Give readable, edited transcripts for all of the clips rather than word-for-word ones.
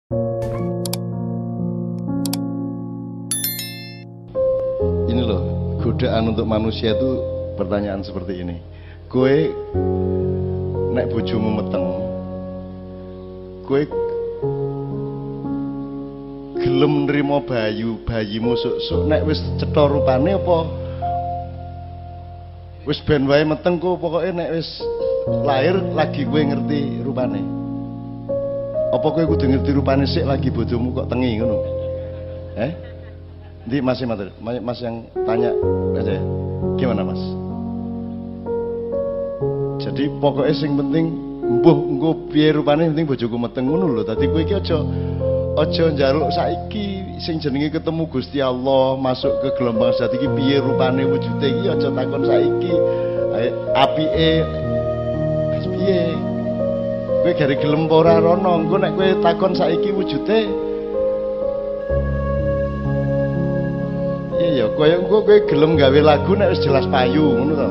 Ini loh, godaan untuk manusia itu pertanyaan seperti ini. Kowe nek bojomu meteng, kowe gelem nrimo bayimu sok-sok nek wis cetha rupane apa wis ben wae meteng kok pokoke nek wis lahir lagi kowe ngerti rupane. Apa kowe kudu ngerti rupane sik lagi bojomu kok tengi ngono? Nanti Mas yang tanya aja ya. Gimana Mas? Jadi pokoknya sing penting mbuh engko piye rupane penting bojoku meteng ngono lho. Dadi kowe iki aja njaluk saiki sing jenenge ketemu Gusti Allah masuk ke gelombang zat iki piye rupane wujude iki aja takon saiki. Apike piye? Kowe gare gelem ora rono engko nek kowe takon saiki wujude ya kowe engko kowe gelem gawe lagu nek wis jelas payu ngono to.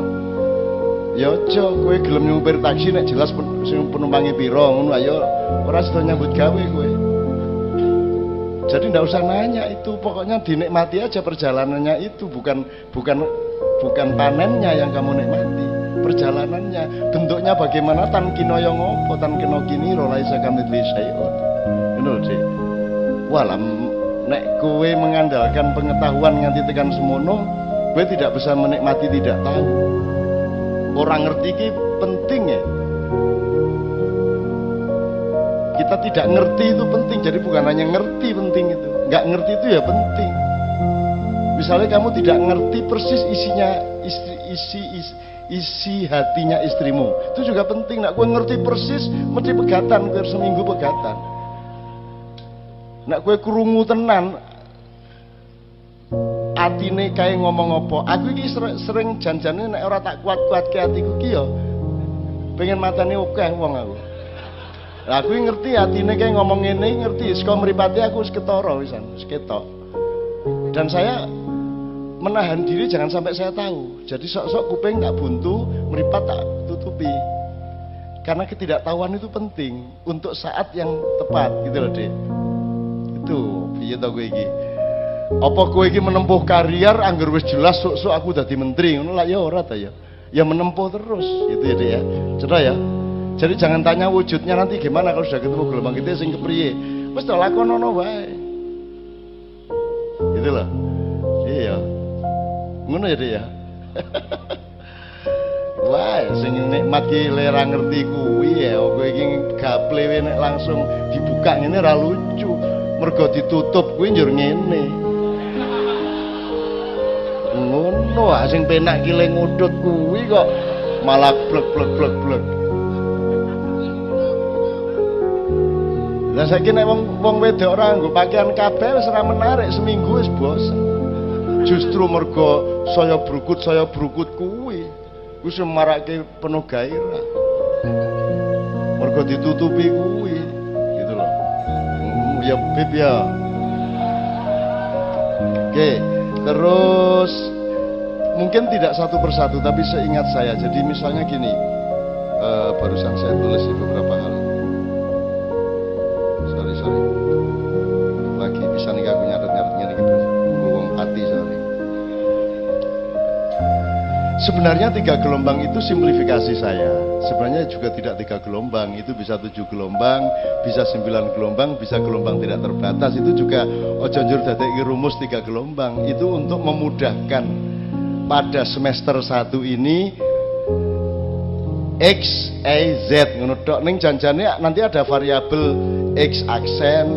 Ya aja kowe gelem nyupir taksi nek jelas sing penumpange pira ngono ayo ora sida nyambut gawe kowe. Jadi ndak usah nanya itu, pokoknya dinikmati aja perjalanannya itu, bukan panennya yang kamu nikmati, perjalanannya. Bentuknya bagaimana tan kino yang ngopo tan kino kini rolai sakamidli syai'un. Ngono Dik. Walam nek kowe mengandalkan pengetahuan nganti tekan semono, kowe tidak bisa menikmati tidak tahu. Orang ngerti ki penting ya. Kita tidak ngerti itu penting, jadi bukan hanya ngerti penting itu, nggak ngerti itu ya penting. Misalnya kamu tidak ngerti persis isi hatinya istrimu, itu juga penting. Nak gue ngerti persis, mesti pegatan, gue seminggu pegatan. Nak gue krungu tenan, atine kayak ngomong apa. Aku ini sering janjane nek ora tak kuat-kuat ke hatiku ki yo, pengen matane akeh wong aku. Lah aku ngerti atine kayak ngomong ngene, ngerti saka mripate aku wis ketara wisan, wis ketok. Dan saya menahan diri jangan sampai saya tahu. Jadi sok-sok kuping tak buntu, mripat tak tutupi. Karena ketidaktahuan itu penting untuk saat yang tepat gitu loh, Dik. Itu piye to kowe iki? Apa kowe iki menempuh karier anggar wis jelas sok-sok aku dadi menteri ngono lah ya ora ta ya. Ya menempuh terus gitu ya, Dik ya. Cetra ya. Jadi jangan tanya wujudnya nanti gimana kalau sudah ketemu gelombang kita sing kepriye. Wis to lakonono wae. Gitu loh. Iya. Ngono ya, Dik ya. Wah, sing nikmat ki lera ngerti kuwi ya. Kowe iki gaple nek langsung dibuka ngene ora lucu. Mergo ditutup kuwi njur ngene. Ngono ah sing penak ki le ngudut kuwi kok malah blek. Lah saiki nek wong wedok ora nggo pakaian kabeh wis ora menarik, seminggu wis bosen. Justru mergo saya brukut kuwi wis marake penuh gairah. Mergo ditutupi kuwi, gitu loh. Ya bib ya. Oke, terus mungkin tidak satu persatu tapi seingat saya. Jadi misalnya gini, barusan saya tulis di beberapa hal. Sorry lagi bisa nih aku nyatet ngene iki wong hati sorry. Sebenarnya 3 gelombang itu simplifikasi saya. Sebenarnya juga tidak 3 gelombang, itu bisa 7 gelombang, bisa 9 gelombang, bisa gelombang tidak terbatas. Itu juga ojo njur dadeki rumus 3 gelombang. Itu untuk memudahkan pada semester 1 ini X, Y, Z ngono tok. Ning janjane nanti ada variabel X aksen,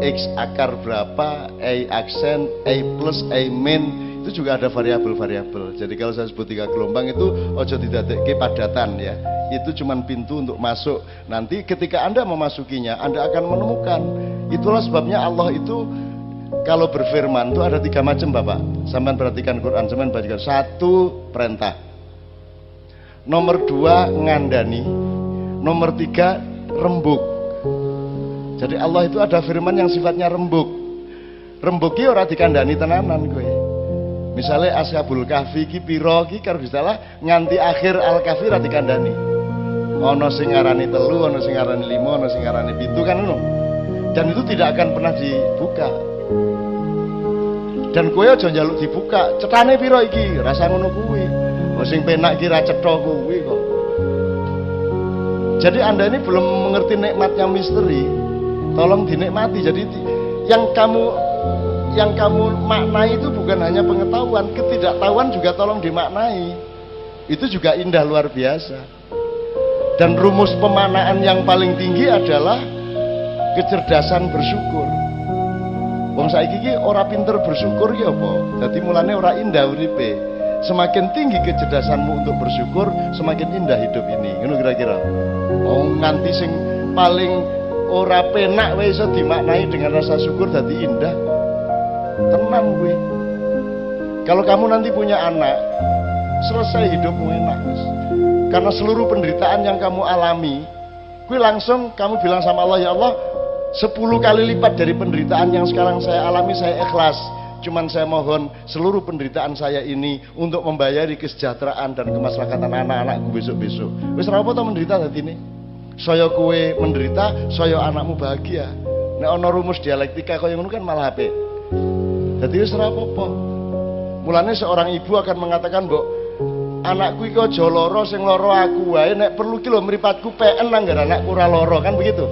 X akar berapa, Y aksen, Y plus, Y min. Itu juga ada variabel-variabel. Jadi kalau saya sebut 3 gelombang itu ojo didadekke padatan ya. Itu cuman pintu untuk masuk. Nanti ketika Anda memasukinya, Anda akan menemukan. Itulah sebabnya Allah itu kalau berfirman itu ada 3 macam Bapak. Sampean perhatikan Quran, sampean baca. 1 perintah. Nomor 2 ngandani. Nomor 3 rembuk. Jadi Allah itu ada firman yang sifatnya rembuk. Rembuk ki ora dikandani tenanan kowe. Misalnya Ashabul Kahfi ki pira ki karo Gustalah nganti akhir Al-Kahfi ora dikandani. Ana sing ngarani 3, ana sing ngarani 5, ana sing ngarani 7 kan ngono. Dan itu tidak akan pernah dibuka. Dan kowe aja njaluk dibuka. Cetane piro iki? Rasa ngono kuwi. Wong sing penak iki ra cetha kuwi kok. Jadi Anda ini belum mengerti nikmatnya misteri. Tolong dinikmati. Jadi yang kamu maknai itu bukan hanya pengetahuan, ketidaktahuan juga tolong dimaknai. Itu juga indah luar biasa. Dan rumus pemaknaan yang paling tinggi adalah kecerdasan bersyukur. Wong saiki iki ora pinter bersyukur ya apa? Dadi mulane ora indah uripe. Semakin tinggi kecerdasanmu untuk bersyukur, semakin indah hidup ini. Ngono kira-kira. Oh, nganti sing paling ora penak wae iso dimaknai dengan rasa syukur dadi indah. Tenang gue. Kalau kamu nanti punya anak, selesai hidupmu enak. Karena seluruh penderitaan yang kamu alami, gue langsung kamu bilang sama Allah, ya Allah, 10 kali lipat dari penderitaan yang sekarang saya alami, saya ikhlas. Cuman saya mohon seluruh penderitaan saya ini untuk membayari kesejahteraan dan kemaslahatan anak-anakku besok-besok. Wis ora apa to menderita dadi ini. Saya kowe menderita, saya anakmu bahagia. Nek ana rumus dialektika kaya ngono kan malah apik. Dadi wis ora apa-apa. Mulane seorang ibu akan mengatakan, "Mbok, anakku iki aja lara, sing lara aku wae, nek perlu ki lho mripatku peken nang nggon anakku ora lara." Kan begitu.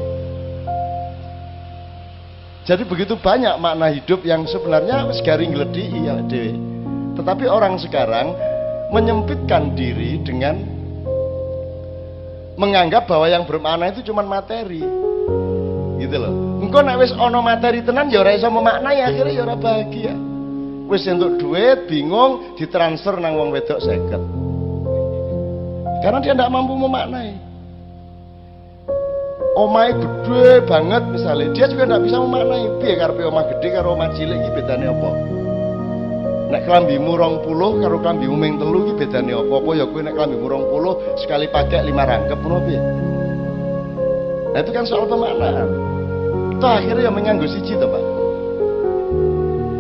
Jadi begitu banyak makna hidup yang sebenarnya wis garing gledhi ya dhewe. Tetapi orang sekarang menyempitkan diri dengan menganggap bahwa yang bermakna itu cuma materi. Gitu loh. Engko nek wis ana materi tenan ya ora iso memaknai, akhirnya ya ora bahagia. Wis entuk duit, bingung, ditransfer nang wong wedok 50. Karena dia tidak mampu memaknai. Omahe gede banget misalnya, dia juga tidak bisa memaknai piye karepe omah gede karo omah cilik iki bedane apa. Nek klambimu 20 karo klambimu ming 3 iki bedane apa? Apa ya kowe nek klambimu 20 sekali pakai 5 rangkep ngono piye? Nah itu kan soal pemaknaan. Itu akhirnya yang menganggo siji to, Pak.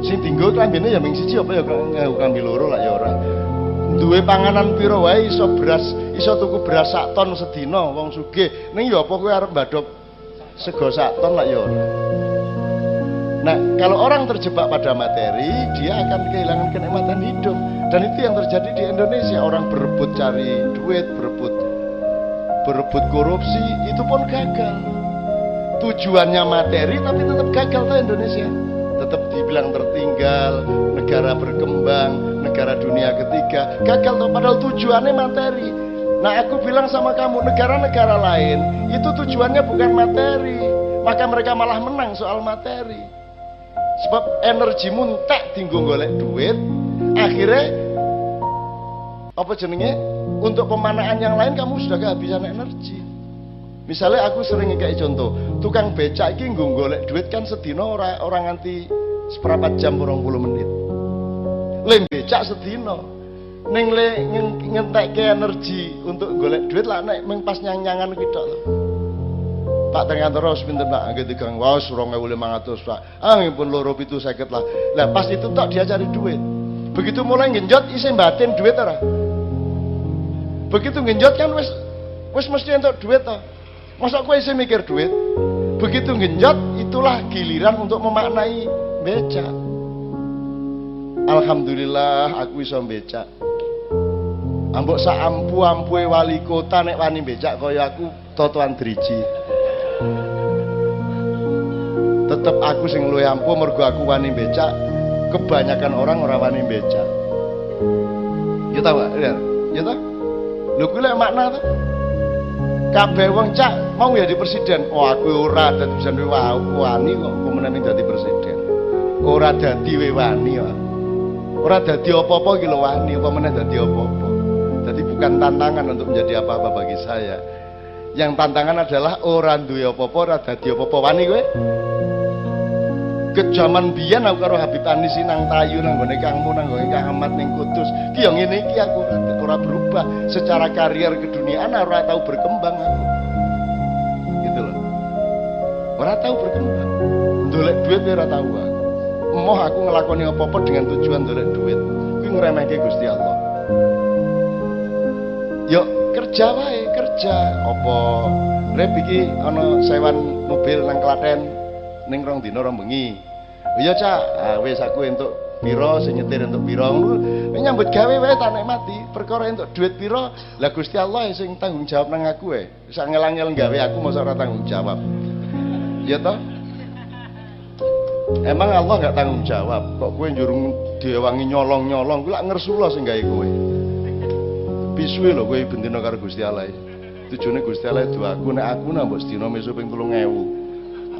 Sing tinggal klambine ya ming siji apa ya nganggo klambi loro lah ya ora. Duwe panganan piro wae iso beras, iso tuku beras sak ton sedina wong sugih. Ning ya apa kowe arep mbadhok sego sak ton lah ya ora. Nah, kalau orang terjebak pada materi, dia akan kehilangan kenikmatan hidup. Dan itu yang terjadi di Indonesia. Orang berebut cari duit, berebut korupsi, itu pun gagal. Tujuannya materi tapi tetap gagal tuh Indonesia. Tetap dibilang tertinggal, negara berkembang, negara dunia ketiga, gagal tuh padahal tujuannya materi. Nah, aku bilang sama kamu, negara-negara lain itu tujuannya bukan materi, maka mereka malah menang soal materi. Sebab energimu entek tinggal golek duit, akhirnya apa jenenge? Untuk pemanaan yang lain kamu sudah kehabisan energi. Misalnya aku sering kayak contoh, tukang becak iki nggo golek duit kan sedina orang nganti seperempat jam 20 menit. Lem becak sedina. Ning le ngentekke energi untuk golek duit lah nek mung pas nyang-nyangan kuwi tok. Pak ternyata harus pinter Pak, angge digang wae 2500 Pak. Ah ngipun 2750 lah. Lah pas itu tok dia cari duit. Begitu mulai ngenjot isih batin duit ora. Begitu ngenjot kan wis mesti entuk duit to. Masa kowe isih mikir duit? Begitu ngenjot itulah giliran untuk memaknai becak. Alhamdulillah aku iso becak. Ambok sak ampu-ampue wali kota nek wani becak kaya aku totoan driji. Tetep aku sing luwih ampuh mergo aku wani becak. Kebanyakan orang ora wani becak. Ya ta, Pak? Ya ta? Lho kuwi lek makna to. Kabeh wong cak mau jadi presiden. Oh aku ora dadi bisa wani kok pemenang dadi presiden. Ora dadi wani kok. Ora dadi apa-apa iki lho wani, apa meneh dadi apa-apa. Jadi bukan tantangan untuk menjadi apa-apa bagi saya. Yang tantangan adalah orang duwe apa-apa ora dadi apa-apa wani kowe. Kejaman biyen aku karo Habib Anis nang Tayu nang gone Kangmu nang gone Kang Ahmad ning Kudus. Ki yo ngene iki aku ora berubah secara karier keduniaan ora tahu berkembang aku. Gitu loh. Ora tahu berkembang. Dolek duit ora tahu aku. Emoh aku ngelakoni apa-apa dengan tujuan dolek duit. Kuwi ngremehke Gusti Allah. Yuk kerja wae, kerja. Apa rep iki ana sewan mobil nang Klaten ning rong dina rong bengi. Iya Cak, wis aku entuk pira sing nyetir entuk pira ngono. Nek nyambut gawe wae tak nikmati. Perkara entuk duit pira, lah Gusti Allah sing tanggung jawab nang aku wae. Wis angel-angel gawe aku mosok ora tanggung jawab. Ya toh? Emang Allah enggak tanggung jawab. Kok kowe njurung diwangi nyolong-nyolong, kuwi lak ngersula sing gawe kowe. Pisuwe lho kowe bendina karo Gusti Allah. Tujune Gusti Allah doaku nek aku nambah sedina mesu ping 3000.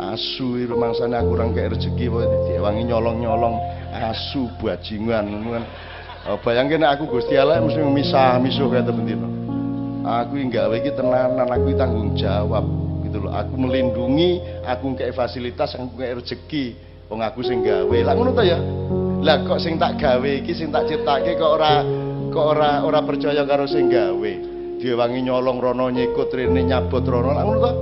Asu iki rumangsane aku ora kek rezeki wae diwangi nyolong-nyolong asu bajingan ngono kan. Bayangke nek aku Gusti Allah mesti misah-misuh kaya bendina. Aku iki gawe iki tenanan, aku iki tanggung jawab gitu loh. Aku melindungi, aku kek fasilitas, aku kek rezeki. Wong aku sing gawe. Lah ngono to ya. Lah kok sing tak gawe iki sing tak ciptake kok ora percaya karo sing gawe. Diwangi nyolong rono nyikut rene nyabot rono lah ngono to.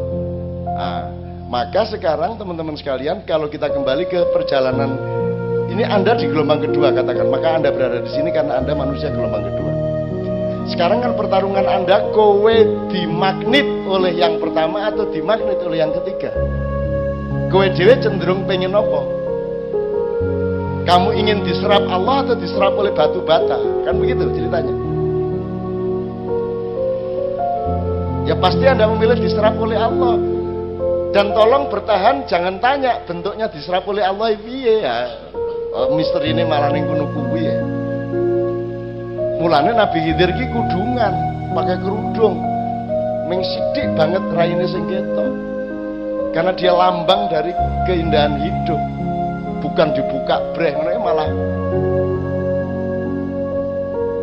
Maka sekarang teman-teman sekalian kalau kita kembali ke perjalanan ini Anda di gelombang kedua katakan, maka Anda berada di sini karena Anda manusia gelombang kedua. Sekarang kan pertarungan Anda kowe dimagnet oleh yang pertama atau dimagnet oleh yang ketiga. Kowe dhewe cenderung pengen apa? Kamu ingin diserap Allah atau diserap oleh batu bata? Kan begitu ceritanya. Ya pasti Anda memilih diserap oleh Allah. Dan tolong bertahan, jangan tanya bentuknya diserap oleh Allah piye ya. Misteri ini malah ning kono kuwi ya. Mulane Nabi Khidir ki kudungan, pakai kerudung. Ming sithik banget raine sing ketok. Karena dia lambang dari keindahan hidup. Bukan dibuka breh ngono malah.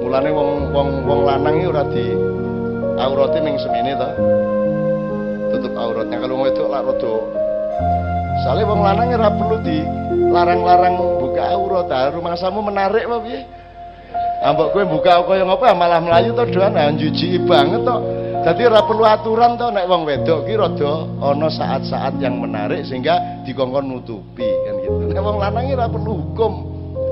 Mulane wong lanang iki ora di aurate ning semene to. Tutup auratnya kalau wedok lak rada. Sale wong lanang ora perlu dilarang-larang buka aurat. Rumangsamu menarik apa piye? Ambek kowe buka kaya ngapa malah mlayu to doan njujiki banget to. Dadi ora perlu aturan to nek wong wedok ki rada ana saat-saat yang menarik sehingga dikongkon nutupi kan gitu. Nek wong lanang ora perlu hukum.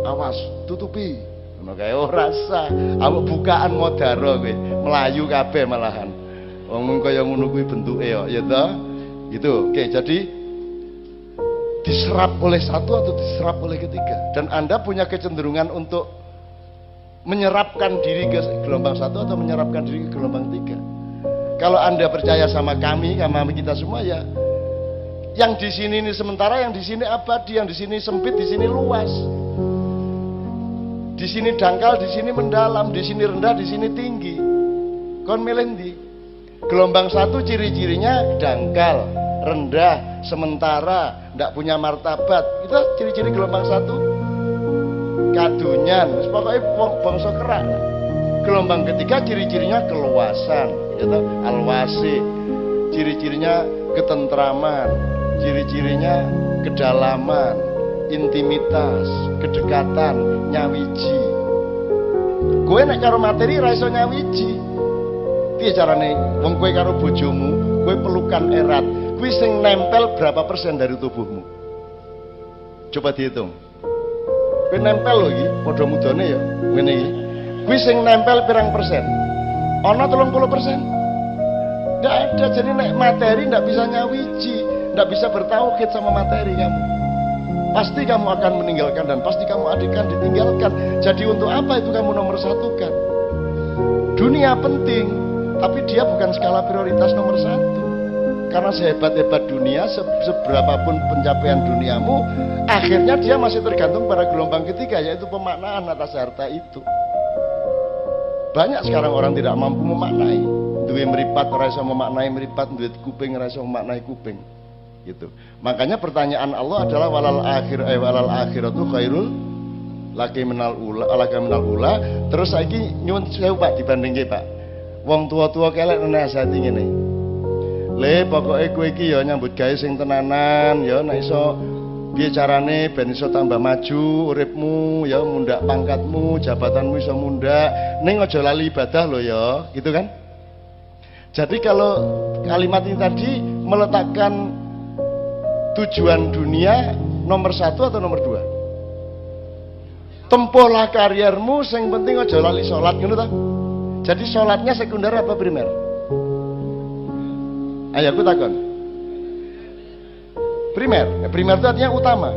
Awas tutupi. Ngono kae ora sah. Ambek bukaan modaro kowe mlayu kabeh malahan. Wong kaya ngono kuwi bentuke ya toh. Gitu. Oke, jadi diserap oleh satu atau diserap oleh ketiga. Dan Anda punya kecenderungan untuk menyerapkan diri ke gelombang satu atau menyerapkan diri ke gelombang tiga. Kalau Anda percaya sama kami, sama kita semua ya, yang di sini ini sementara, yang di sini abadi, yang di sini sempit, di sini luas. Di sini dangkal, di sini mendalam, di sini rendah, di sini tinggi. Kon milih ndi? Gelombang satu ciri-cirinya dangkal, rendah, sementara, ndak punya martabat. Itu ciri-ciri gelombang satu. Kadunyan, pokoknya bangsa kerak. Gelombang ketiga ciri-cirinya keluasan, gitu, alwasi. Ciri-cirinya ketentraman, ciri-cirinya kedalaman, intimitas, kedekatan, nyawiji. Kowe nek karo materi ra iso nyawiji. Piye carane wong kowe karo bojomu, kowe pelukan erat, kuwi sing nempel berapa persen dari tubuhmu? Coba dihitung. Kowe nempel lho iki, padha mudane ya, ngene iki. Kuwi sing nempel pirang persen? Ana 30%. Ndak ada, jadi nek materi ndak bisa nyawiji, ndak bisa bertauhid sama materi kamu. Pasti kamu akan meninggalkan dan pasti kamu akan ditinggalkan. Jadi untuk apa itu kamu nomor satukan? Dunia penting, tapi dia bukan skala prioritas nomor satu. Karena sehebat-hebat dunia, seberapapun pencapaian duniamu, akhirnya dia masih tergantung pada gelombang ketiga, yaitu pemaknaan atas harta itu. Banyak sekarang orang tidak mampu memaknai. Duwe meripat ora iso memaknai meripat, duwe kuping ora iso memaknai kuping. Gitu. Makanya pertanyaan Allah adalah walal akhiratu khairul laki minal ula. Terus saiki nyuwun sewu Pak dibandingke Pak. Wong tua-tua kelek nasihati ngene. Le pokoke kowe iki ya nyambut gawe sing tenanan ya nek iso piye carane ben iso tambah maju uripmu ya, mundak pangkatmu, jabatanmu iso mundak, ning aja lali ibadah lo ya, gitu kan? Jadi kalau kalimat ini tadi meletakkan tujuan dunia nomor satu atau nomor dua? Tempuhlah kariermu, sing penting aja lali sholat, ngono ta? Jadi sholatnya sekunder apa primer? Ayo aku takon. Primer. Primer itu artinya utama.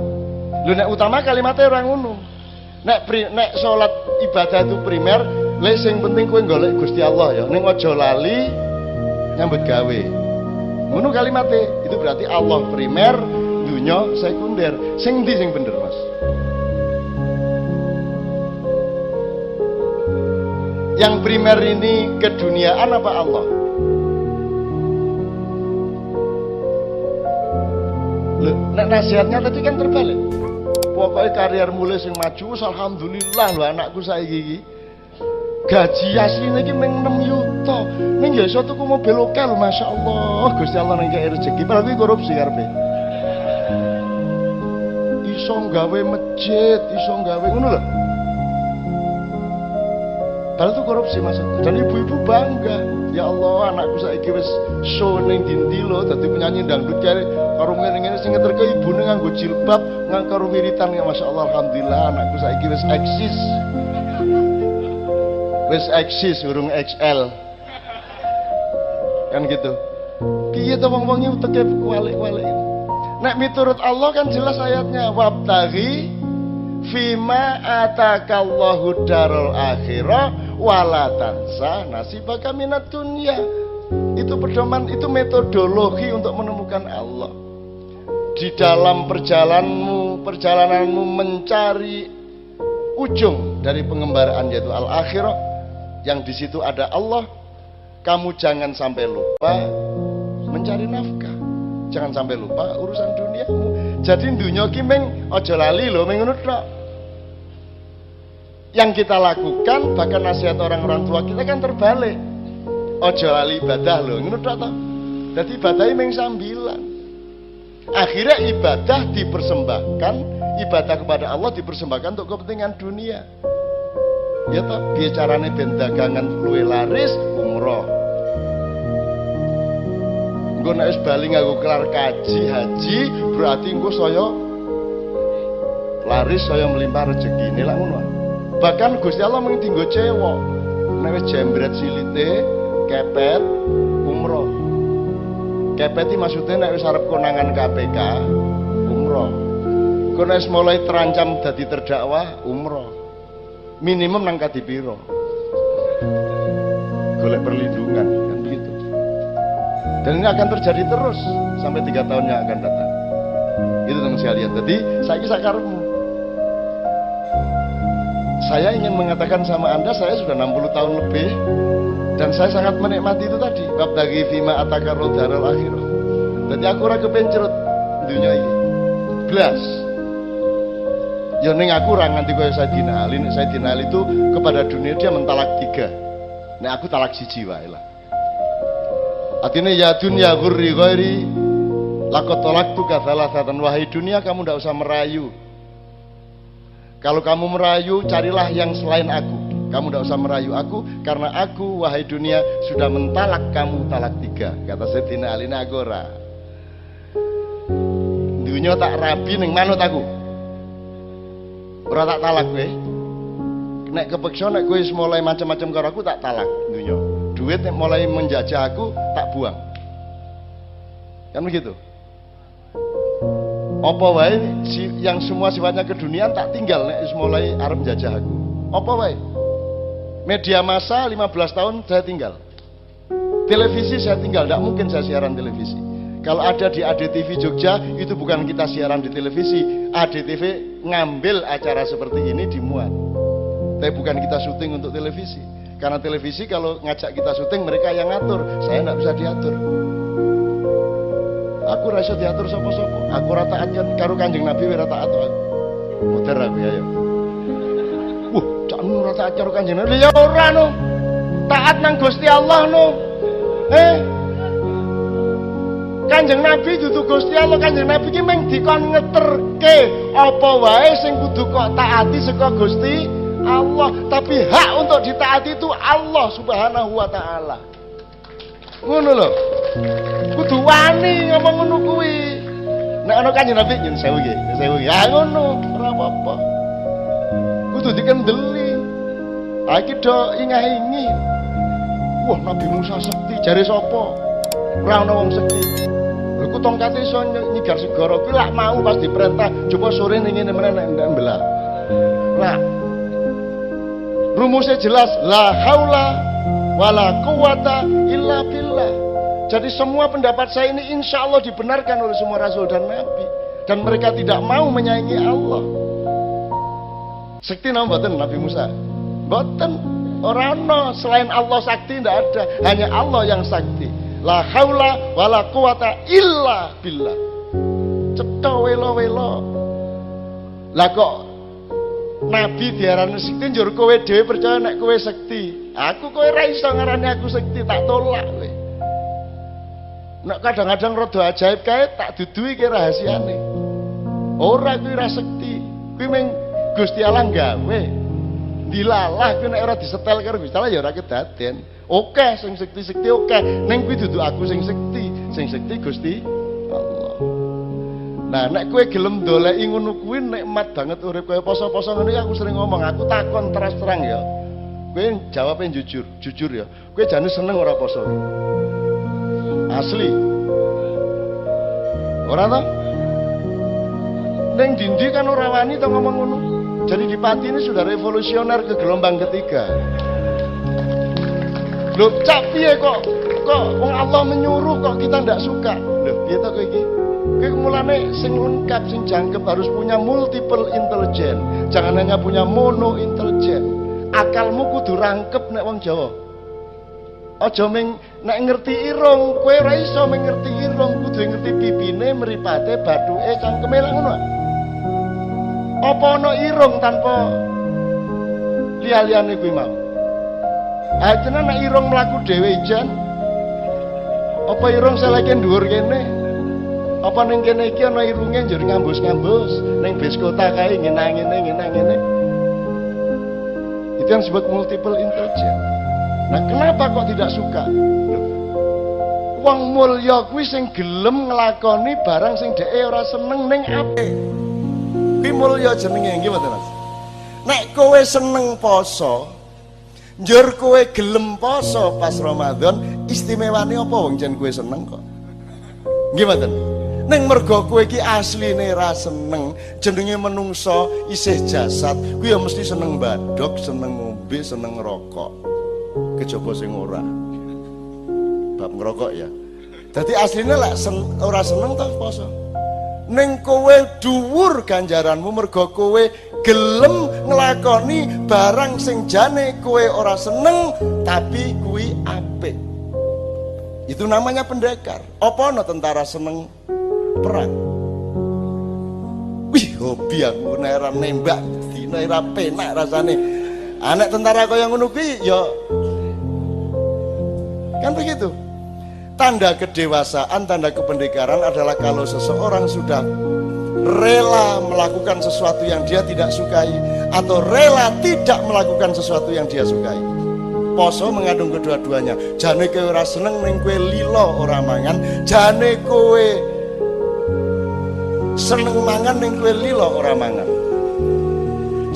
Lho nek utama kalimatnya orang ngono. Nek salat ibadah itu primer, le sing penting kowe golek Gusti Allah ya. Ning aja lali nyambut gawe. Ngono kalimatnya. Itu berarti Allah primer, dunya sekunder. Sing ndi sing bener, Mas? Yang primer ini keduniaan apa Allah? Nek nasihatnya tadi kan terbalik. Pokoknya karier mulai sing maju, alhamdulillah lho anakku saiki iki. Gaji asline iki mung 6 juta. Ning ya iso tuku mobil oke lho, masyaallah. Gusti Allah nang kaya rezeki. Padahal kuwi korupsi karepe. Iso gawe masjid, iso gawe ngono lho. Padahal itu korupsi maksudnya. Dan ibu-ibu bangga. Ya Allah, anakku saiki wis show ning dindi lho, dadi penyanyi dangdut kare karo ngene-ngene sing ngeterke ibune nganggo jilbab, nganggo wiritan ya masyaallah alhamdulillah anakku saiki wis eksis. Wis eksis urung XL. Kan gitu. Piye to wong-wong iki uteke kualik-kualik. Nek miturut Allah kan jelas ayatnya wabtaghi fima atakallahu darul akhirah wala tansa nasibaka minat dunya. Itu pedoman, itu metodologi untuk menemukan Allah. Di dalam perjalananmu mencari ujung dari pengembaraan yaitu al-akhirah, yang di situ ada Allah, kamu jangan sampai lupa mencari nafkah. Jangan sampai lupa urusan duniamu. Jadi dunia ki meng aja lali lho meng ngono tok. Yang kita lakukan bahkan nasihat orang-orang tua kita kan terbalik. Aja lali ibadah lho ngono tok to. Dadi ibadah meng sambilan. Akhirnya ibadah dipersembahkan, ibadah kepada Allah dipersembahkan untuk kepentingan dunia. Ya toh, piye carane ben dagangan luwih laris umroh. Engko nek wis bali nganggo kelar kaji haji, berarti engko saya laris, saya melimpah rezekine lak ngono. Bahkan Gusti Allah mung dienggo cewek. Nek wis jembret silite, kepet umroh. Kepet iki maksudnya nek wis arep konangan KPK, umroh. Engko nek wis mulai terancam dadi terdakwa, umroh. Minimum nang kadipiro. Golek perlindungan kan begitu. Dan ini akan terjadi terus sampai 3 tahun yang akan datang. Itu teman sekalian. Jadi saiki sakarepmu. Saya ingin mengatakan sama Anda, saya sudah 60 tahun lebih dan saya sangat menikmati itu tadi. Wabtaghi fima atakarul daral akhirah. Jadi aku ora kepencerut dunia ini. Blas. Ya ning aku ora nganti koyo Sayyidina Ali. Sayyidina Ali itu kepada dunia dia mentalak 3. Nek aku talak 1 wae lah. Artinya ya dunia ghurri ghairi laqad talaqtuka thalathatan. Wahai dunia, kamu tidak usah merayu. Kalau kamu merayu, carilah yang selain aku. Kamu tidak usah merayu aku, karena aku, wahai dunia, sudah mentalak kamu talak 3. Kata Sayyidina Ali, nagora. Dunia tak rabi ning manut aku. Ora tak talak kowe. Nek kepeksa nek kowe mulai macam-macam karo aku tak talak dunia. Duit nek mulai menjajah aku tak buang. Kan begitu. Apa wae yang semua sifatnya keduniaan tak tinggal nek mulai arep menjajah aku. Apa wae? Media massa 15 tahun saya tinggal. Televisi saya tinggal, tidak mungkin saya siaran televisi. Kalau ada di ADTV Jogja, itu bukan kita siaran di televisi. ADTV ngambil acara seperti ini dimuat. Tapi bukan kita syuting untuk televisi. Karena televisi kalau ngajak kita syuting, mereka yang ngatur. Saya tidak bisa diatur. Aku rasa diatur sopo-sopo. Aku rata taat karo Kanjeng Nabi ora taat aku. Muter aku ya. Cak nu rata taat karo Kanjeng Nabi ya ora no. Taat nang Gusti Allah no. Kanjeng Nabi dudu Gusti Allah. Kanjeng Nabi ki mung dikon ngeterke apa wae sing kudu kok taati saka Gusti Allah, tapi hak untuk ditaati itu Allah Subhanahu wa taala. Ngono lho. Kudu wani ngomong ngono kuwi. Nek ana Kanjeng Nabi nyun sewu nggih, sewu. Ya ngono, ora apa-apa. Kudu dikendeli. Ha iki do ingah-ingi. Wah, Nabi Musa sekti, jare sapa? Ora ana wong sekti. Iku tongkate iso nyigar segara kuwi lak mau pas diperintah coba sore ning ngene meneh ndak mbelah. Nah, rumusnya jelas la haula wala quwata illa billah. Jadi semua pendapat saya ini insya Allah dibenarkan oleh semua rasul dan nabi, dan mereka tidak mau menyaingi Allah. Sekti nama mboten Nabi Musa? Mboten. Orang no selain Allah sakti tidak ada, hanya Allah yang sakti. La haula wala quwata illa billah. Cetha welo-welo. Lah kok Nabi diarani sekti njur kowe dhewe percaya nek kowe sekti. Aku kowe ra iso ngarani aku sekti, tak tolak kowe. Nek kadang-kadang rada ajaib kae tak duduhi ki rahasiane. Ora kuwi ra sekti. Kuwi mung Gusti Allah gawe. Dilalah kuwi nek ora disetel karo Gusti Allah ya ora kedaden. Oke sing sekti-sekti oke. Ning kuwi dudu aku sing sekti. Sing sekti Gusti Allah. Nah, nek kowe gelem ndoleki ngono kuwi nikmat banget urip kowe poso-poso ngene aku sering ngomong, aku takon terus terang ya. Kowe jawabnya jujur ya. Kowe jane seneng ora poso? Asli. Ora to? Ning dindi kan ora wani to ngomong ngono. Jadi di Pati ini sudah revolusioner ke gelombang ketiga. Loh, cak piye kok wong Allah menyuruh kok kita ndak suka? Loh, piye to kowe iki? Kowe mulane sing lengkap, sing jangkep harus punya multiple intelligence. Jangan hanya punya mono intelligence. Akalmu kudu rangkep nek wong Jawa. Aja nek ngerti irung, kowe ora iso ngerti irung, kudu ngerti bibine, mripate, bathuke, cangkeme lak ngono. Apa ana irung tanpa liya-liyane kuwi mau? Ajene nek irung mlaku dhewe ijan. Apa irung seleke dhuwur kene? Apa ning kene iki ana irunge njur ngambus-ngambus, ning bis kota kae ngene. Itu yang disebut multiple intelligence. Nah, kenapa kok tidak suka? Wong mulya kuwi sing gelem nglakoni barang sing dheke ora seneng ning apik. Kuwi mulya jenenge nggih mboten Mas. Nek kowe seneng poso, njur kowe gelem poso pas Ramadan, istimewane apa wong jen kowe seneng kok. Nggih mboten? Ning mergo kowe iki asline ra seneng, jenenge menungso isih jasad, kuwi ya mesti seneng badhok, seneng ngombe, seneng ngerokok. Kejaba sing ora. Bab ngerokok ya. Dadi asline lek ora seneng ta poso. Ning kowe dhuwur ganjaranmu mergo kowe gelem nglakoni barang sing jane kowe ora seneng tapi kuwi apik. Itu namanya pendekar. Apa ana tentara seneng perang? Wih, hobi aku nek ora nembak dina ora penak rasane. Anak tentara kaya ngono kuwi ya kan begitu. Tanda kedewasaan, tanda kependekaran adalah kalau seseorang sudah rela melakukan sesuatu yang dia tidak sukai atau rela tidak melakukan sesuatu yang dia sukai. Poso mengandung kedua-duanya. Jane kowe ora seneng ning kowe lilo ora mangan, jane kowe seneng mangan ning kowe lilo ora mangan.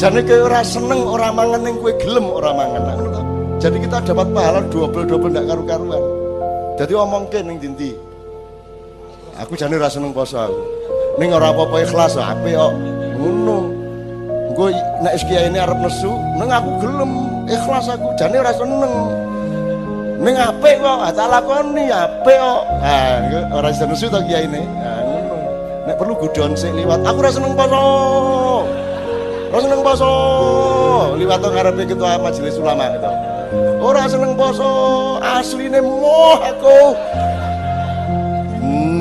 Jane kowe ora seneng ora mangan ning kowe gelem ora mangan. Nah, ngono to. Jadi kita dapat pahala double ndak karu-karuan. Jadi omongke ning dinti. Aku jane ora seneng poso aku. Ning ora apa-apa ikhlas apik kok. Ngono. Engko nek kiai ini arep nesu, neng aku gelem ikhlas aku jane ora seneng. Ning apik kok, tak lakoni apik kok. Ora iso nesu to kiai ini. Ngono. Nek perlu gudon sik liwat. Aku ora seneng poso. Ora seneng poso. Liwat ngarepe ketua majelis ulama gitu. Ora seneng poso, asline moh aku.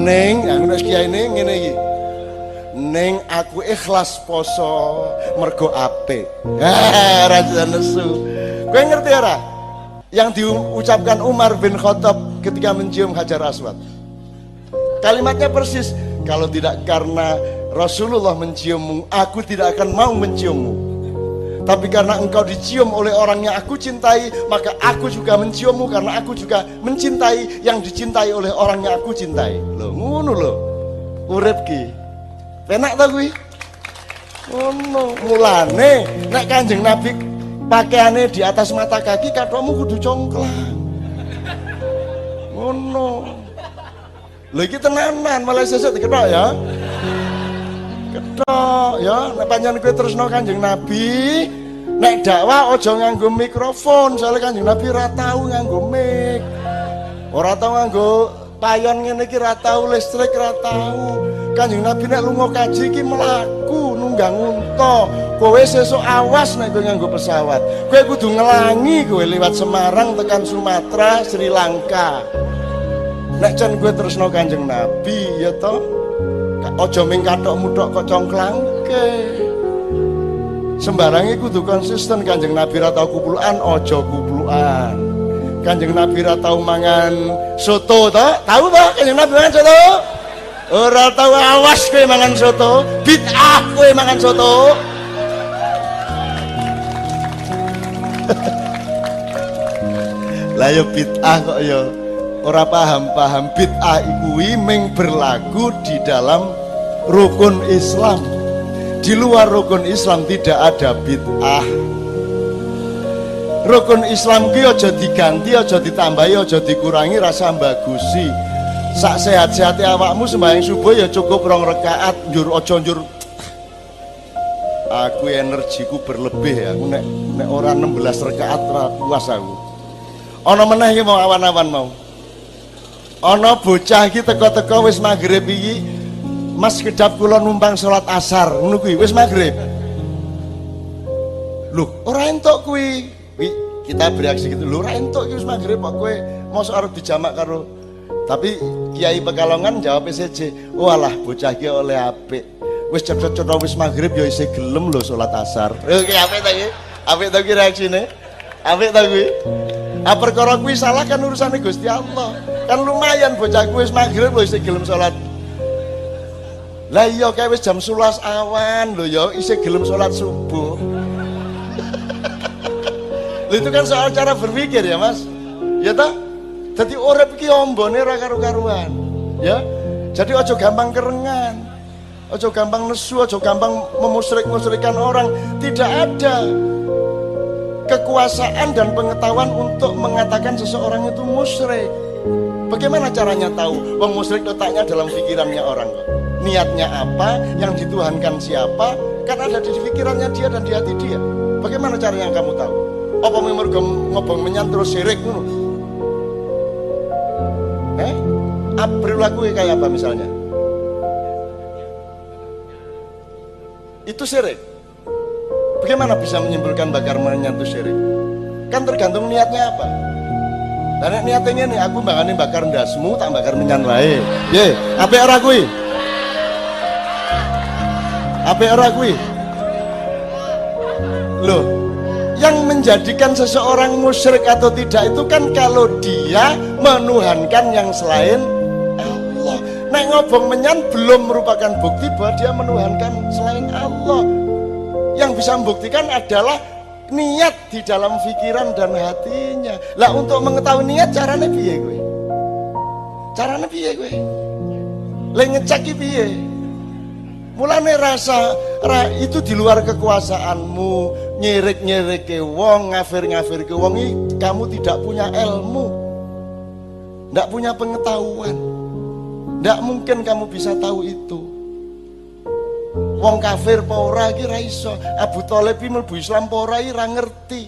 Ning ngono kiai ini ngene iki. Ning aku ikhlas poso mergo apik. Ora nesu. Kowe ngerti ora? Yang diucapkan Umar bin Khattab ketika mencium Hajar Aswad. Kalimatnya persis, kalau tidak karena Rasulullah menciummu, aku tidak akan mau menciummu. Tapi karena engkau dicium oleh orang yang aku cintai, maka aku juga menciummu karena aku juga mencintai yang dicintai oleh orang yang aku cintai. Loh, ngono lho. Urip ki. Penak ta kuwi? Ngono. Mulane nek Kanjeng Nabi pakaiane di atas mata kaki, kathokmu kudu congklang. Ngono. Lho iki tenanan malah sesuk diketok ya. Ketok ya, nek pancen kowe tresno Kanjeng Nabi, nek dakwah aja nganggo mikrofon, soalnya Kanjeng Nabi ora tau nganggo mic. Ora tau nganggo payon ngene iki, ora tau listrik, ora tau. Kanjeng Nabi nek lunga kaji iki mlaku nunggang unta. Kowe sesuk awas nek kowe nganggo pesawat. Kowe kudu ngelangi kowe liwat Semarang tekan Sumatera, Sri Lanka. Nek jan kowe tresno Kanjeng Nabi ya toh, aja ming kathok-muthok kok congklangke. Sembarange kudu konsisten. Kanjeng Nabi ra tau kuplukan, aja kuplukan. Kanjeng Nabi ra tau mangan soto toh? Tahu toh Kanjeng Nabi mangan soto? Ora tau, awas kowe mangan soto, bid'ah kowe mangan soto. Lah ya bid'ah kok ya. Ora paham bid'ah kuwi mung berlaku di dalam rukun Islam. Di luar rukun Islam tidak ada bid'ah. Rukun Islam ki aja diganti, aja ditambahi, aja dikurangi, rasa bagusi. Sak sehat-sehate awakmu sembahyang subuh ya cukup 2 rakaat, njur aja njur. Aku energiku berlebih ya, aku nek ora 16 rakaat ora puas aku. Ana meneh iki mau awan-awan mau. Ana bocah iki teko-teko wis magrib iki, Mas kedap kula numpang salat asar, ngono kuwi wis magrib. Loh, ora entuk kuwi. Kita bereaksi gitu, lho ora entuk iki wis magrib kok kowe mosok arep dijamak karo. Tapi Kiai Pekalongan jawab SJ, walah bocah iki oleh apik. Wis cepet-cepet wis magrib ya isih gelem lho salat asar. Oke, apik ta iki? Apik ta iki reaksine? Apik ta kuwi? Ah perkara kuwi salah kan urusane Gusti Allah. Kan lumayan bocah kuwi wis magrib lho isih gelem salat. Lah iya kae wis jam 11 awan lho ya isih gelem salat subuh. Lha itu kan soal cara berpikir ya Mas. Ya ta? Dadi urip iki ombone ora karo-karuan. Ya. Jadi ojo gampang kerengan. Ojo gampang nesu, ojo gampang memusyrik-musyrikan orang. Tidak ada kekuasaan dan pengetahuan untuk mengatakan seseorang itu musyrik. Bagaimana caranya tahu? Wong musyrik letaknya dalam pikirannya orang kok. Niatnya apa, yang dituhankan siapa, kan ada di pikirannya dia dan di hati dia. Bagaimana caranya kamu tahu? Apa mergo ngobong menyan terus syirik ngono? Perilaku kayak apa misalnya? Itu syirik. Bagaimana bisa menyimpulkan bakar menyan itu syirik? Kan tergantung niatnya apa. Dan niatnya nih aku bangane bakar ndasmu tak bakar menyan wae. Ye, apik ora kuwi? Apik ora kuwi? Loh, yang menjadikan seseorang musyrik atau tidak itu kan kalau dia menuhankan yang selain Allah. Nek ngobong menyan belum merupakan bukti bahwa dia menuhankan selain Allah. Yang bisa membuktikan adalah niat di dalam pikiran dan hatinya. Lah untuk mengetahui niat caranya piye kowe? Caranya piye kowe? Lah ngecek iki piye? Mulane rasa itu di luar kekuasaanmu, nyirik-nyirik ke wong, ngafir-ngafir ke wong, kamu tidak punya ilmu, tidak punya pengetahuan, tidak mungkin kamu bisa tahu itu. Wong kafir apa ora iki ra iso. Abu Thalib mlebu Islam apa ora iki ra ngerti.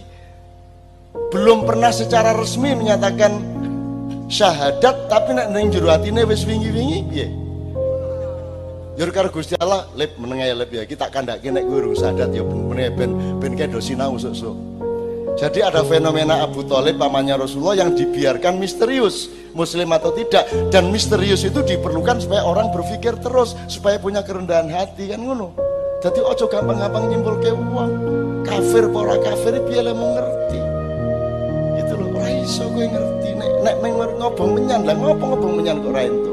Belum pernah secara resmi menyatakan syahadat, tapi nek ning jero atine wis wingi-wingi piye? Yur karo Gusti Allah, lep menenge lep ya kita kandhake nek kowe urung syahadat ya ben kedo sinau sok-sok. Jadi ada fenomena Abu Thalib pamannya Rasulullah yang dibiarkan misterius, muslim atau tidak, dan misterius itu diperlukan supaya orang berpikir terus, supaya punya kerendahan hati kan ngono. Jadi ojo gampang-gampang nyimpulke wong kafir apa ora kafir piye le mau ngerti. Gitu loh, ora iso kowe ngerti nek ngobong menyan, lah ngopo ngobong menyan kok ora entuk.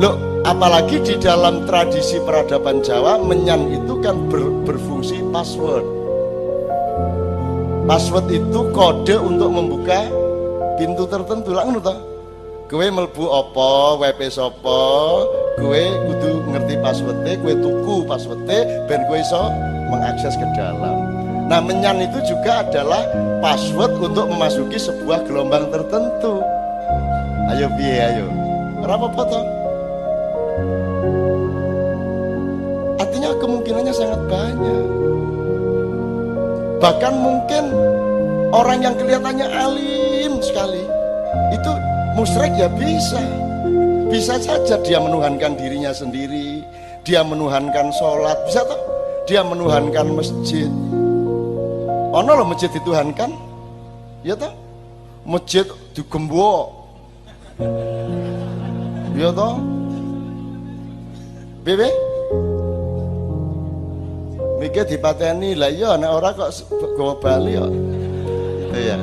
Loh, apalagi di dalam tradisi peradaban Jawa, menyan itu kan berfungsi password. Password itu kode untuk membuka pintu tertentu. Lah ngono to. Kowe mlebu apa, WP sapa, kowe kudu ngerti password-e, kowe tuku password-e ben kowe iso mengakses ke dalam. Nah, menyan itu juga adalah password untuk memasuki sebuah gelombang tertentu. Ayo piye ayo. Ora apa-apa toh. Artinya kemungkinannya sangat banyak. Bahkan mungkin orang yang kelihatannya alim sekali itu musyrik ya bisa. Bisa saja dia menuhankan dirinya sendiri, dia menuhankan sholat, bisa toh? Dia menuhankan masjid. Ono loh masjid dituhankan, ya toh? Masjid digembok, ya toh? Bebe? Mikir dipateni lah, ya nek ora kok gawa bali ya. Iya.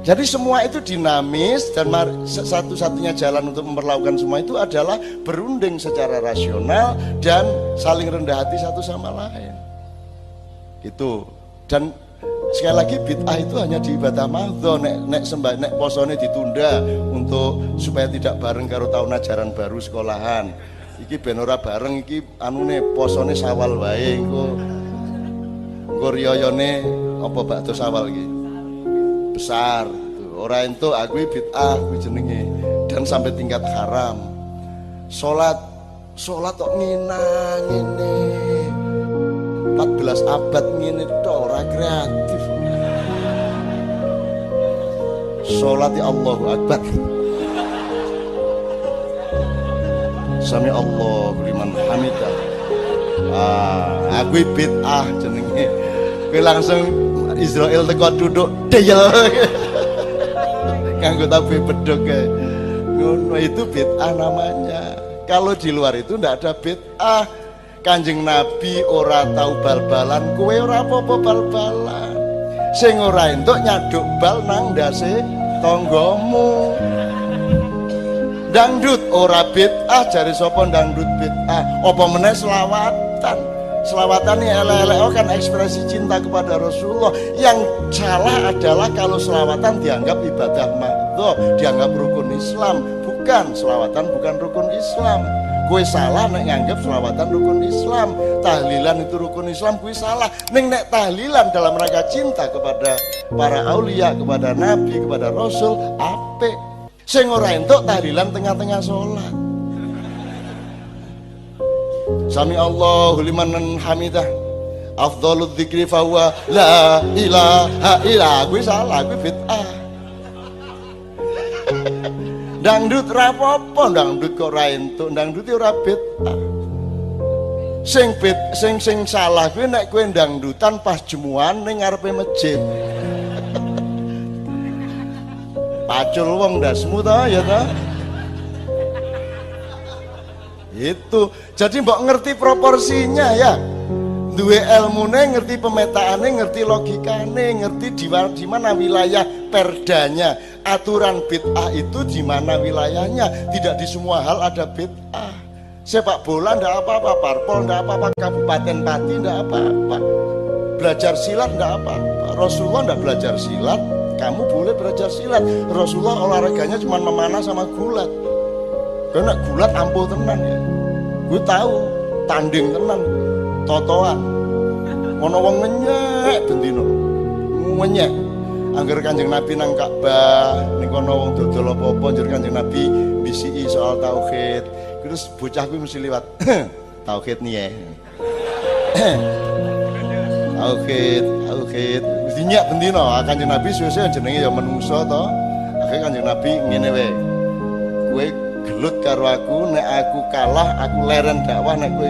Jadi semua itu dinamis dan satu-satunya jalan untuk memperlakukan semua itu adalah berunding secara rasional dan saling rendah hati satu sama lain. Gitu. Dan sekali lagi bid'ah itu hanya di ibadah mahdho, nek posone ditunda untuk supaya tidak bareng karo tahun ajaran baru sekolahan. Iki ben ora bareng iki anune posone Sawal wae engko riyayane apa bakdo Sawal iki. Besar orang itu aku bid'ah jenenge dan sampai tingkat haram. Sholat kok nginang ini 14 abad ngene tok ora kreatif. Sholat ya Allahu Akbar, Sami Allahu liman hamidah. Aku bid'ah jenenge. Kowe langsung Israel teko duduk deyel nganggo tabe bedog kae. Ngono itu bid'ah namanya. Kalau di luar itu ndak ada bid'ah. Kanjeng Nabi ora tau bal-balan, kowe ora apa-apa bal-balan. Sing ora entuk nyaduk bal nang ndase tanggamu. Dangdut ora bid'ah, jare sapa dangdut bid'ah? Apa meneh selawatan? Selawatan ini elek-elek kan ekspresi cinta kepada Rasulullah. Yang salah adalah kalau selawatan dianggap ibadah mahdho, dianggap rukun Islam. Bukan, selawatan bukan rukun Islam. Kue salah nek nganggap selawatan rukun Islam. Tahlilan itu rukun Islam, kue salah. Nek tahlilan dalam rangka cinta kepada para aulia, kepada Nabi, kepada Rasul, apik. Sing ora entuk tahlilan tengah-tengah sholat. Sami Allahu liman hamidah. Afdhalul dzikri fa huwa la ilaha illa. Kuwi salah, kuwi bid'ah. Dangdut ra apa-apa, dangdut kok ora entuk, dangdut ora bid'ah. Sing salah kuwi nek kowe dangdutan pas jemuan ning ngarepe masjid. Pacul wong ndasmu ta ya ta? Itu jadi mbok ngerti proporsinya ya, duwe ilmune, ngerti pemetaane, ngerti logikane, ngerti di mana wilayah perdanya. Aturan bid'ah itu di mana wilayahnya. Tidak di semua hal ada bid'ah. Sepak bola ndak apa-apa, parpol ndak apa-apa, kabupaten pati ndak apa-apa, belajar silat ndak apa-apa. Rasulullah ndak belajar silat, kamu boleh belajar silat. Rasulullah olahraganya cuma memanah sama gulat. Karena gulat ampuh tenan ya. Gue tahu tanding tenan, totoan. Ono wong ngenyek bendino, ngenyek. Angger Kanjeng Nabi nang Ka'bah, ning kono wong dodol apa-apa njur Kanjeng Nabi bisiki soal tauhid. Terus bocah kuwi mesti liwat. Tauhid nih ya. Tauhid. Mesti nyak bendino. Kanjeng Nabi suwe-suwe jenenge ya menungso to. Akhire Kanjeng Nabi ngene wae. Kowe gelut karo aku, nek aku kalah aku leren dakwah, nek kowe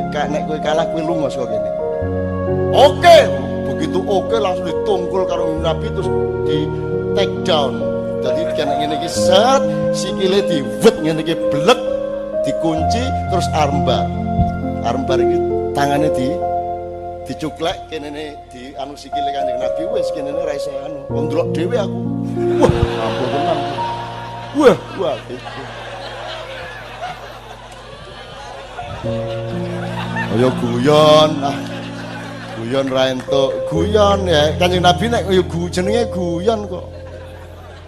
kalah kowe lunga saka kene. Oke, begitu oke langsung ditungkul karo Nabi terus di take down. Jadi kena ngene iki set, sikile diwet ngene iki blek, dikunci terus armbar. Armbar iki tangane dicuklek kene di anu sikile Kanjeng Nabi wis kene ra iso anu. Wong ndelok dhewe aku. Wah, ampun tenan. Wah, itu. Ayo guyon, guyon ra entuk, guyon ya. Kanjeng Nabi nek yo jenenge guyon kok.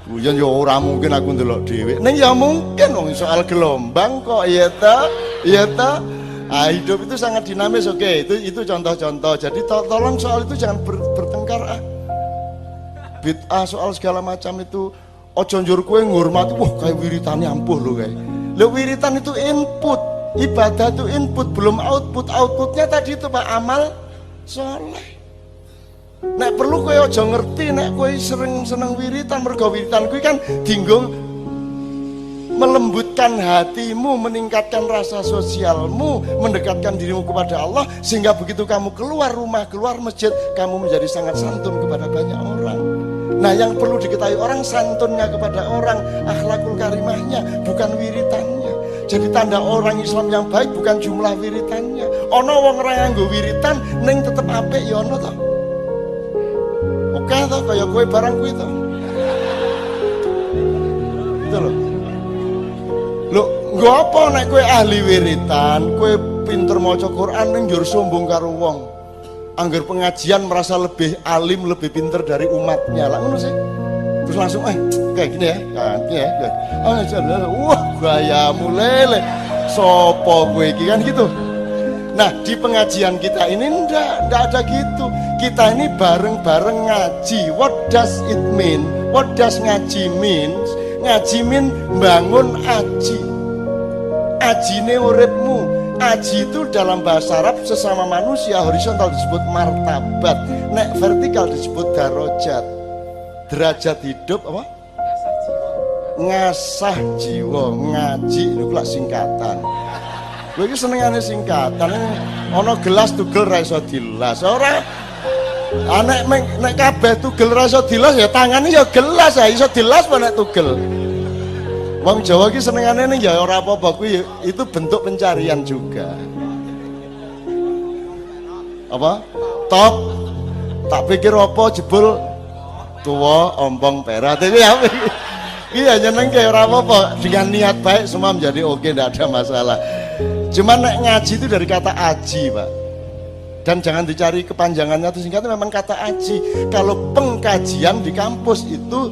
Guyon yo ora mungkin aku ndelok dhewe. Ning ya mungkin wong soal gelombang kok ya ta? Ya ta? Hidup itu sangat dinamis, oke. Itu contoh-contoh. Jadi tolong soal itu jangan ingkar bid'ah soal segala macam itu. Ojo njur kowe ngurmati, wah kayak wiritane ampuh lho kae. Lho wiritan itu input, ibadah itu input, belum output. Outputnya tadi itu Pak amal soleh. Nek perlu kowe aja ngerti nek kowe sering seneng wiritan, mergo wiritan kuwi kan dinggo melembutkan hatimu, meningkatkan rasa sosialmu, mendekatkan dirimu kepada Allah, sehingga begitu kamu keluar rumah, keluar masjid, kamu menjadi sangat santun kepada banyak orang. Nah yang perlu diketahui orang santunnya kepada orang, akhlakul karimahnya, bukan wiritannya. Jadi tanda orang Islam yang baik bukan jumlah wiritannya. Ono wong ora nganggo wiritan ning tetep apik ya ono to. Oke to kaya kowe barang kuwi to. Itu lho. Lho, nggo apa nek kowe ahli wiritan, kowe pinter maca Quran ning njur sombong karo wong. Angger pengajian merasa lebih alim, lebih pinter dari umatnya. Lah ngono sih. Terus langsung kayak gini ya. Nah, gini ya. Wah, gayamu lele. Sopo kowe iki kan gitu. Nah, di pengajian kita ini ndak ada gitu. Kita ini bareng-bareng ngaji. What does it mean? What does ngaji means? Ngaji mean bangun aji. Ajine uripmu. Aji itu dalam bahasa Arab sesama manusia horizontal disebut martabat, nek vertikal disebut darajat. Derajat hidup apa? Ngasah jiwa, ngaji itu lak singkatan. Kowe iki senengane singkatan. Ana gelas tugel ra iso dilas. Ora nek kabeh tugel ra iso dilas ya tangane ya gelas ya iso dilas apa nek tugel. Wong Jawa ki senengane ning ya ora apa-apa kuwi itu bentuk pencarian juga. Apa? Top. Tak pikir apa jebul tuwa ompong perak. Iki ya. Iya nyeneng kayak ora apa-apa dengan niat baik semua menjadi oke, tidak ada masalah. Cuman nek ngaji itu dari kata aji, Pak. Dan jangan dicari kepanjangannya atau singkatnya, memang kata aji. Kalau pengkajian di kampus itu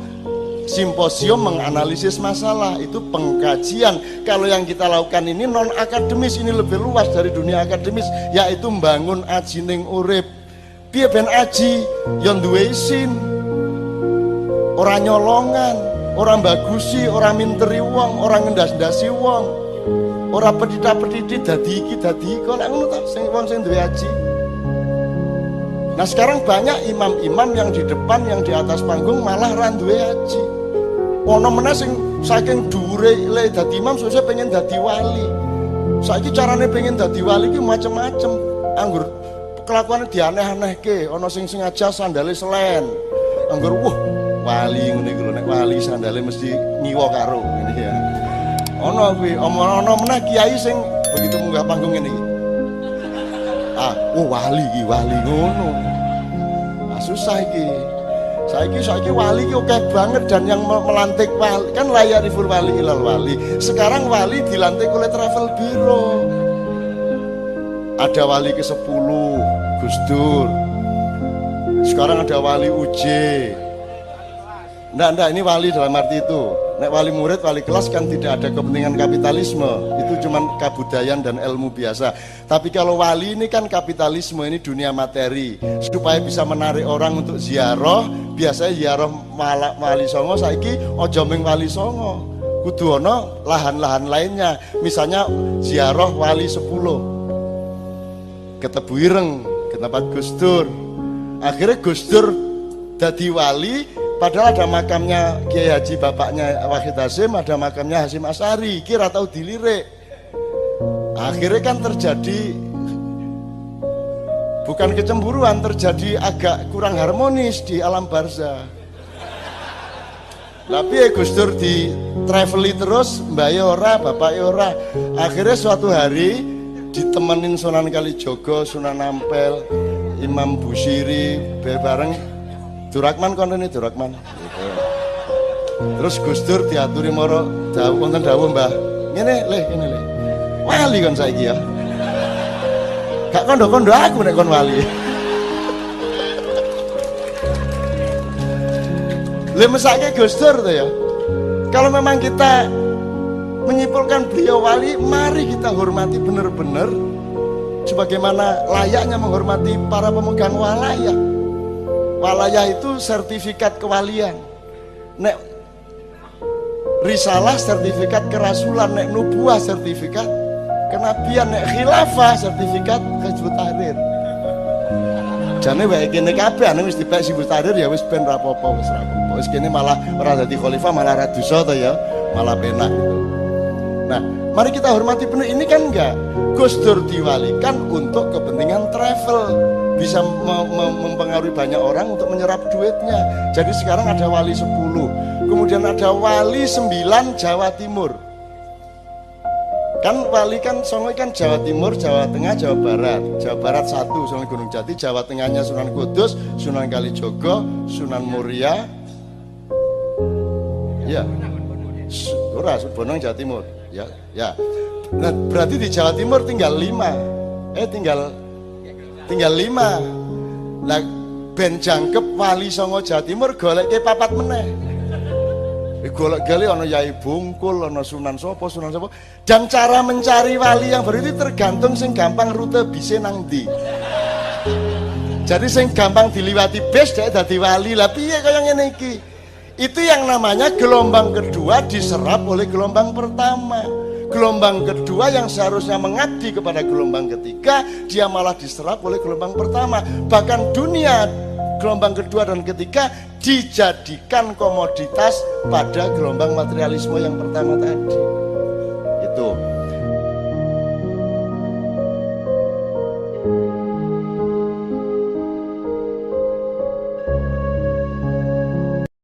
simposium menganalisis masalah, itu pengkajian. Kalau yang kita lakukan ini non akademis, ini lebih luas dari dunia akademis, yaitu membangun aji ning urip. Piye ben aji yang duwe isin, orang nyolongan, orang bagusi, orang minteri wong, orang ngendas-ndasi wong, orang pedita-pedidit dadi iki dadi iku, lek ngono ta sing wong sing duwe aji. Nah sekarang banyak imam-imam yang di depan, yang di atas panggung malah ra duwe aji. Ono meneh sing saking dhuwure le dadi imam susah pengen dadi wali. Saiki carane pengen dadi wali ki macem-macem. Anggur kelakuane dianeh-anehke, ono sing sengaja sandale selen. Anggur wali ngene iki lho, nek wali sandale mesti nyiwa karo ngene ya. Ono kuwi, ono meneh kiai sing begitu munggah panggung ngene iki. Wali iki, wali ngono. Susah iki. Saiki wali iki oke banget, dan yang melantik wali kan layariful wali ilal wali. Sekarang wali dilantik oleh travel bureau. Ada wali ke-10 Gus Dur. Sekarang ada wali UJ. Ndak, ini wali dalam arti itu. Nek wali murid, wali kelas kan tidak ada kepentingan kapitalisme. Itu cuman kabudayaan dan ilmu biasa. Tapi kalau wali ini kan kapitalisme, ini dunia materi. Supaya bisa menarik orang untuk ziarah, biasanya ziarah wali songo, saiki ojo ming wali songo. Kudu ono lahan-lahan lainnya. Misalnya ziarah wali 10. Ke Tebu Ireng, ke tempat Gus Dur. Akhirnya Gus Dur dadi wali, padahal ada makamnya Kiai Haji bapaknya Wahid Hasyim, ada makamnya Hasyim Asy'ari, kira tahu dilirik. Akhirnya kan terjadi bukan kecemburuan, terjadi agak kurang harmonis di alam barzah. Tapi Gus Dur di traveli terus, mbak ora, bapak ora. Akhirnya suatu hari ditemenin Sunan Kalijogo, Sunan Ampel, Imam Busiri, bareng Durakman kontene Durakman. Gitu. Terus Gus Dur diaturi moro dawuh wonten dawuh Mbah. Ngene le. Wali kon saiki ya. Gak kondo-kondo aku nek kon wali. Le mesake Gus Dur to ya. Kalau memang kita menyimpulkan beliau wali, mari kita hormati benar-benar sebagaimana layaknya menghormati para pemegang walayah. Walayah itu sertifikat kewalian. Nek risalah sertifikat kerasulan, nek nubuah sertifikat kenabian, nek khilafah sertifikat Hizbut Tahrir. Jane wae kene kabeh ane wis dipek Hizbut Tahrir ya wis ben ra apa-apa, wis ra apa-apa. Wis kene malah ora dadi khalifah, malah ra dosa to ya, malah penak gitu. Nah, mari kita hormati penuh ini kan enggak. Gus Dur diwalikan untuk kepentingan travel, bisa mempengaruhi banyak orang untuk menyerap duitnya. Jadi sekarang ada wali 10, kemudian ada wali 9 Jawa Timur. Kan wali kan songo kan Jawa Timur, Jawa Tengah, Jawa Barat. Jawa Barat 1 Sunan Gunung Jati, Jawa Tengahnya Sunan Kudus, Sunan Kalijogo, Sunan Muria. Ya. Ora Bonong Jawa Timur. Ya, ya. Nah, berarti di Jawa Timur tinggal 5. Tinggal 5. Lah ben jangkep wali songo Jawa Timur goleke 4 meneh. Golek-golek ana Yai Bungkul, ana Sunan Sopo. Dan cara mencari wali yang baru itu tergantung sing gampang rute bise nang ndi. Jadi sing gampang diliwati bis dhek dadi wali. Lah piye kaya ngene iki? Itu yang namanya gelombang kedua diserap oleh gelombang pertama. Gelombang kedua yang seharusnya mengabdi kepada gelombang ketiga, dia malah diserap oleh gelombang pertama. Bahkan dunia gelombang kedua dan ketiga dijadikan komoditas pada gelombang materialisme yang pertama tadi.